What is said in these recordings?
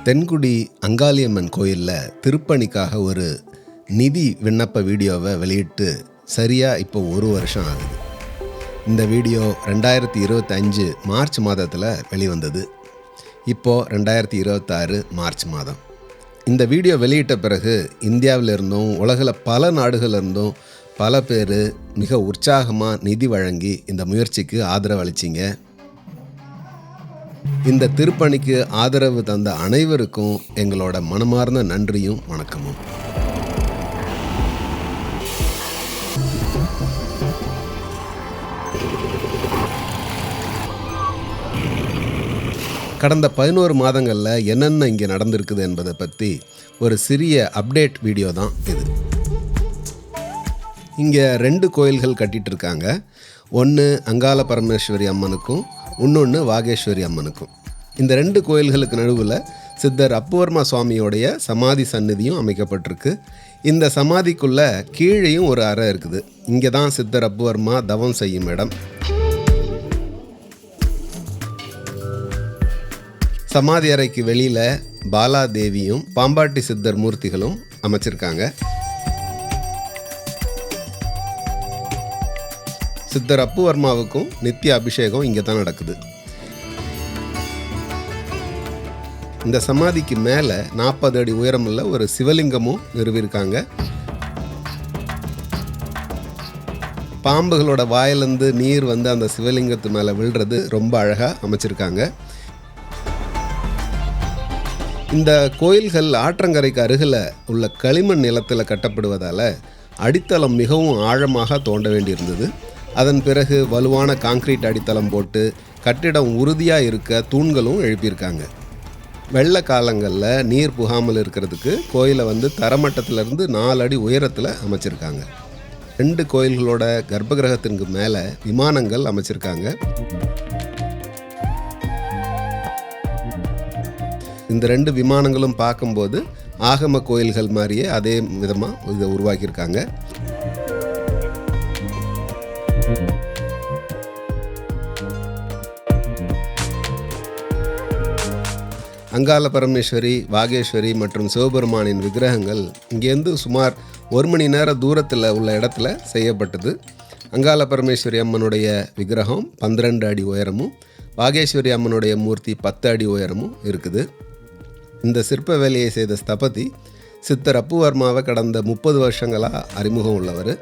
தென்குடி அங்காளியம்மன் கோயிலில் திருப்பணிக்காக ஒரு நிதி விண்ணப்ப வீடியோவை வெளியிட்டு சரியாக இப்போ 1 வருஷம் ஆகுது. இந்த வீடியோ 2025 மார்ச் மாதத்தில் வெளிவந்தது. இப்போது 2026 மார்ச் மாதம். இந்த வீடியோ வெளியிட்ட பிறகு இந்தியாவிலிருந்தும் உலகில் பல நாடுகளிலிருந்தும் பல பேர் மிக உற்சாகமாக நிதி வழங்கி இந்த முயற்சிக்கு ஆதரவு அளிச்சிங்க. இந்த திருப்பணிக்கு ஆதரவு தந்த அனைவருக்கும் எங்களோட மனமார்ந்த நன்றியும் வணக்கமும். கடந்த 11 மாதங்களில் என்னென்ன இங்கே நடந்திருக்குது என்பதை பற்றி ஒரு சிறிய அப்டேட் வீடியோ தான் இது. இங்கே 2 கோயில்கள் கட்டிகிட்டு இருக்காங்க. ஒன்று அங்காள பரமேஸ்வரி அம்மனுக்கும் இன்னொன்று வாகேஸ்வரி அம்மனுக்கும். இந்த 2 கோயில்களுக்கு நடுவில் சித்தர் அப்புவர்மா சுவாமியோடைய சமாதி சந்நிதியும் அமைக்கப்பட்டிருக்கு. இந்த சமாதிக்குள்ளே கீழேயும் ஒரு அறை இருக்குது. இங்கே தான் சித்தர் அப்புவர்மா தவம் செய்யும் இடம். சமாதி அறைக்கு வெளியில் பாலாதேவியும் பாம்பாட்டி சித்தர் மூர்த்திகளும் அமைச்சிருக்காங்க. சித்தர் அப்புவர்மாவுக்கும் நித்திய அபிஷேகம் இங்கே தான் நடக்குது. இந்த சமாதிக்கு மேலே 40 அடி உயரமுள்ள ஒரு சிவலிங்கமும் நிறுவியிருக்காங்க. பாம்புகளோட வாயிலிருந்து நீர் வந்து அந்த சிவலிங்கத்து மேலே விழுறது ரொம்ப அழகாக அமைச்சிருக்காங்க. இந்த கோயில்கள் ஆற்றங்கரைக்கு அருகில் உள்ள களிமண் நிலத்தில் கட்டப்படுவதால் அடித்தளம் மிகவும் ஆழமாக தோண்ட வேண்டியிருந்தது. அதன் பிறகு வலுவான கான்கிரீட் அடித்தளம் போட்டு கட்டிடம் உறுதியாக இருக்க தூண்களும் எழுப்பியிருக்காங்க. வெள்ள காலங்களில் நீர் புகாமல் இருக்கிறதுக்கு கோயிலை வந்து தரமட்டத்திலிருந்து 4 அடி உயரத்தில் அமைச்சிருக்காங்க. 2 கோயில்களோட கர்ப்பகிரகத்திற்கு மேலே விமானங்கள் அமைச்சிருக்காங்க. இந்த 2 விமானங்களும் பார்க்கும்போது ஆகம கோயில்கள் மாதிரியே அதே விதமாக இதை உருவாக்கியிருக்காங்க. அங்காள பரமேஸ்வரி, வாகேஸ்வரி மற்றும் சிவபெருமானின் விக்கிரகங்கள் இங்கேருந்து சுமார் 1 மணி நேர தூரத்தில் உள்ள இடத்துல செய்யப்பட்டது. அங்காள பரமேஸ்வரி அம்மனுடைய விக்கிரகம் 12 அடி உயரமும் வாகேஸ்வரி அம்மனுடைய மூர்த்தி 10 அடி உயரமும் இருக்குது. இந்த சிற்ப வேலையை செய்த ஸ்தபதி சித்தர் அப்புவர்மாவை கடந்த 30 வருஷங்களாக அறிமுகம் உள்ளவர்.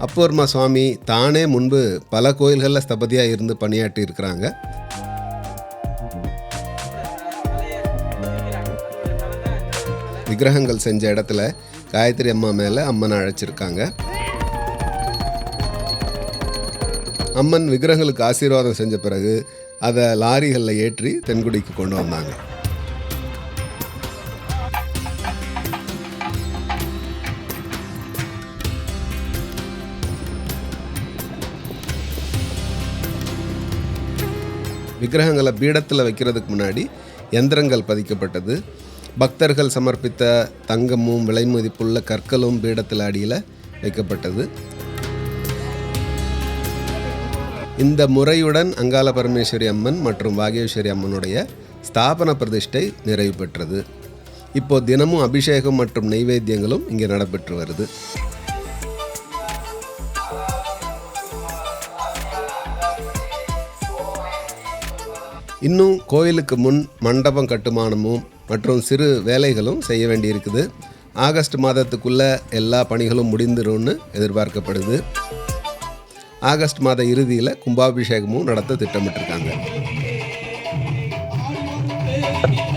அப்புவர்மா சுவாமி தானே முன்பு பல கோயில்களில் ஸ்தபதியாக இருந்து பணியாற்றி இருக்கிறாங்க. விக்கிரகங்கள் செஞ்ச இடத்துல காயத்ரி அம்மா மேலே அம்மனை அழைச்சிருக்காங்க. அம்மன் விக்கிரகங்களுக்கு ஆசீர்வாதம் செஞ்ச பிறகு அதை லாரிகளில் ஏற்றி தென்குடிக்கு கொண்டு வந்தாங்க. விக்கிரகங்களை பீடத்தில் வைக்கிறதுக்கு முன்னாடி யந்திரங்கள் பதிக்கப்பட்டது. பக்தர்கள் சமர்ப்பித்த தங்கமும் விலை மதிப்புள்ள கற்களும் பீடத்தில் அடியில் வைக்கப்பட்டது. இந்த முறையுடன் அங்காள பரமேஸ்வரி அம்மன் மற்றும் வாகேஸ்வரி அம்மனுடைய ஸ்தாபன பிரதிஷ்டை நிறைவு பெற்றது. இப்போது தினமும் அபிஷேகம் மற்றும் நெய்வேத்தியங்களும் இங்கே நடைபெற்று வருது. இன்னும் கோயிலுக்கு முன் மண்டபம் கட்டுமானமும் மற்றும் சிறு வேலைகளும் செய்ய வேண்டியிருக்குது. ஆகஸ்ட் மாதத்துக்குள்ளே எல்லா பணிகளும் முடிந்துரும்னு எதிர்பார்க்கப்படுது. ஆகஸ்ட் மாத இறுதியில் கும்பாபிஷேகமும் நடத்த திட்டமிட்டிருக்காங்க.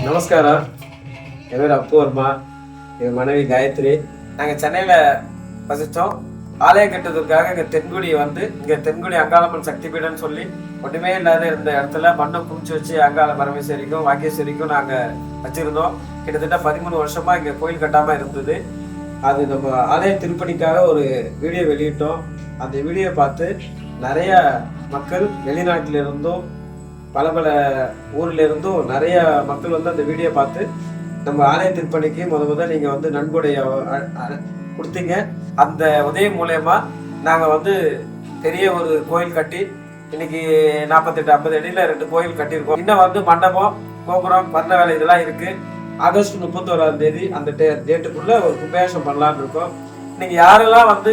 நமஸ்காரம். என் பேர் அப்புவர்மா, என் மனைவி காயத்ரி. நாங்கள் சென்னையில் வசித்தோம். ஆலயம் கட்டுறதுக்காக இங்கே தென்குடி வந்து இங்கே தென்குடி அங்காளம்மன் சக்தி பீடம்னு சொல்லி ஒன்றுமே இல்லாத இருந்த இடத்துல மண்ணை குமிச்சு வச்சு அங்காள பரமேஸ்வரிக்கும் வாகேஸ்வரிக்கும் நாங்கள் வச்சுருந்தோம். கிட்டத்தட்ட 13 வருஷமாக இங்கே கோயில் கட்டாமல் இருந்தது. அது நம்ம ஆலய திருப்பணிக்காக ஒரு வீடியோ வெளியிட்டோம். அந்த வீடியோ பார்த்து நிறைய மக்கள் வெளிநாட்டிலிருந்தும் பல ஊரில் இருந்தும் நிறைய மக்கள் வந்து அந்த வீடியோ பார்த்து நம்ம ஆலய திருப்பணிக்கு முதல் நீங்கள் வந்து நன்கொடைய கொடுத்தீங்க. அந்த உதவி மூலயமா நாங்கள் வந்து பெரிய ஒரு கோயில் கட்டி இன்னைக்கு 48-50 அடியில் 2 கோயில் கட்டியிருக்கோம். இன்னும் வந்து மண்டபம், கோபுரம், வர்ண வேலை இதெல்லாம் இருக்குது. ஆகஸ்ட் 31ஆம் தேதி அந்த டேட்டுக்குள்ள ஒரு கும்பாபிஷேகம் பண்ணலான்னு இருக்கோம். நீங்க யாரெல்லாம் வந்து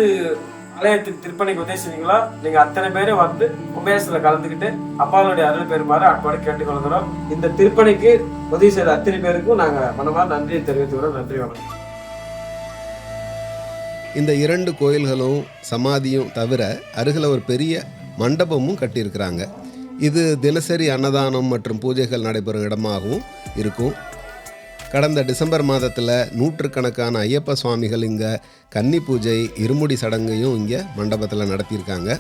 ஆலயத்துக்கு திருப்பணிக்கு உதவி செய்வீங்களோ நீங்க அத்தனை பேரும் வந்து கும்பாபிஷேகத்துல கலந்துக்கிட்டு அப்பாவுடைய அருள் பெறுமாறு அன்போடு கேட்டுக்கொள்கிறோம். இந்த திருப்பணிக்கு உதவி செய்த அத்தனை பேருக்கும் நாங்க மனமார நன்றியை தெரிவித்துக்கிறோம். நன்றி, வணக்கம். இந்த 2 கோயில்களும் சமாதியும் தவிர அருகில் ஒரு பெரிய மண்டபமும் கட்டியிருக்கிறாங்க. இது தினசரி அன்னதானம் மற்றும் பூஜைகள் நடைபெறும் இடமாகவும் இருக்கும். கடந்த டிசம்பர் மாதத்தில் நூற்றுக்கணக்கான ஐயப்ப சுவாமிகள் இங்கே கன்னி பூஜை, இருமுடி சடங்கையும் இங்கே மண்டபத்தில் நடத்தியிருக்காங்க.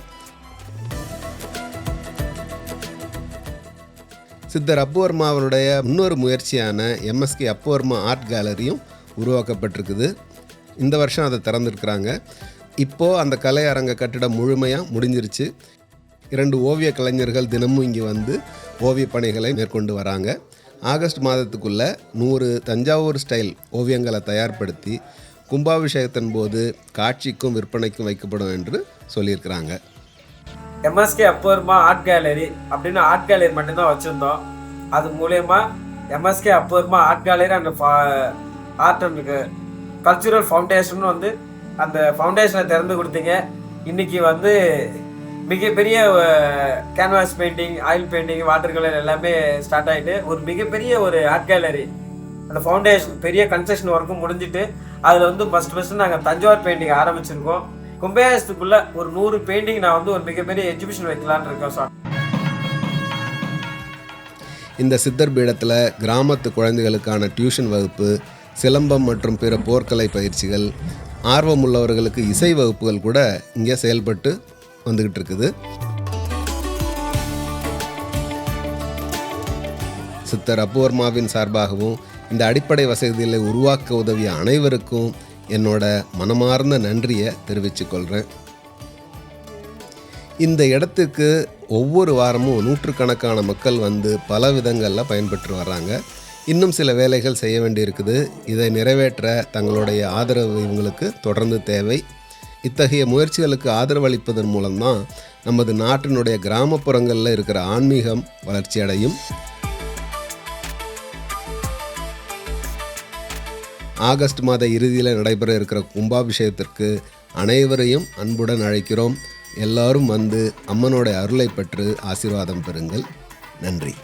சித்தர் அப்புவர்மா அவருடைய இன்னொரு முயற்சியான MSK அப்புவர்மா ஆர்ட் கேலரியும் உருவாக்கப்பட்டிருக்குது. இந்த வருஷம் அதை திறந்துருக்குறாங்க. இப்போது அந்த கலை அரங்க கட்டிடம் முழுமையாக முடிஞ்சிருச்சு. 2 ஓவிய கலைஞர்கள் தினமும் இங்கே வந்து ஓவிய பணிகளை மேற்கொண்டு வராங்க. ஆகஸ்ட் மாதத்துக்குள்ளே 100 தஞ்சாவூர் ஸ்டைல் ஓவியங்களை தயார்படுத்தி கும்பாபிஷேகத்தின் போது காட்சிக்கும் விற்பனைக்கும் வைக்கப்படும் என்று சொல்லியிருக்கிறாங்க. MSK அப்புவர்மா ஆர்ட் கேலரி அப்படின்னு ஆர்ட் கேலரி மட்டும்தான் வச்சுருந்தோம். அது மூலயமா MSK Appuvarma art gallery and art and cultural foundation வந்து அந்த ஃபவுண்டேஷனை திறந்து கொடுத்தீங்க. இன்னைக்கு வந்து மிகப்பெரிய canvas painting, oil painting, water colour எல்லாமே ஸ்டார்ட் ஆகிட்டு ஒரு மிகப்பெரிய ஒரு ஆர்ட் கேலரி அந்த ஃபவுண்டேஷன் பெரிய கன்ஸ்ட்ரக்ஷன் ஒர்க்கும் முடிஞ்சிட்டு அதில் வந்து ஃபஸ்ட்டு நாங்கள் தஞ்சாவூர் பெயிண்டிங் ஆரம்பிச்சிருக்கோம். கும்பாபிஷேகத்துக்குள்ள ஒரு 100 பெயிண்டிங் நான் வந்து ஒரு மிகப்பெரிய எக்ஸிபிஷன் வைக்கலான்னு இருக்கோம் சார். இந்த சித்தர் பீடத்தில் கிராமத்து குழந்தைகளுக்கான டியூஷன் வகுப்பு, சிலம்பம் மற்றும் பிற போர்க்கலை பயிற்சிகள், ஆர்வமுள்ளவர்களுக்கு இசை வகுப்புகள் கூட இங்கே செயல்பட்டு வந்துக்கிட்டு இருக்குது. சித்தர் அப்புவர்மாவின் சார்பாகவும் இந்த அடிப்படை வசதிகளை உருவாக்க உதவிய அனைவருக்கும் என்னோட மனமார்ந்த நன்றியை தெரிவித்துக்கொள்கிறேன். இந்த இடத்துக்கு ஒவ்வொரு வாரமும் நூற்றுக்கணக்கான மக்கள் வந்து பல விதங்களில் பயன்பெற்று வர்றாங்க. இன்னும் சில வேலைகள் செய்ய வேண்டியிருக்குது. இதை நிறைவேற்ற தங்களுடைய ஆதரவு இவங்களுக்கு தொடர்ந்து தேவை. இத்தகைய முயற்சிகளுக்கு ஆதரவு அளிப்பதன் மூலம்தான் நமது நாட்டினுடைய கிராமப்புறங்களில் இருக்கிற ஆன்மீகம் வளர்ச்சி அடையும். ஆகஸ்ட் மாத இறுதியில் நடைபெற இருக்கிற கும்பாபிஷேகத்திற்கு அனைவரையும் அன்புடன் அழைக்கிறோம். எல்லாரும் வந்து அம்மனோட அருளை பெற்று ஆசீர்வாதம் பெறுங்கள். நன்றி.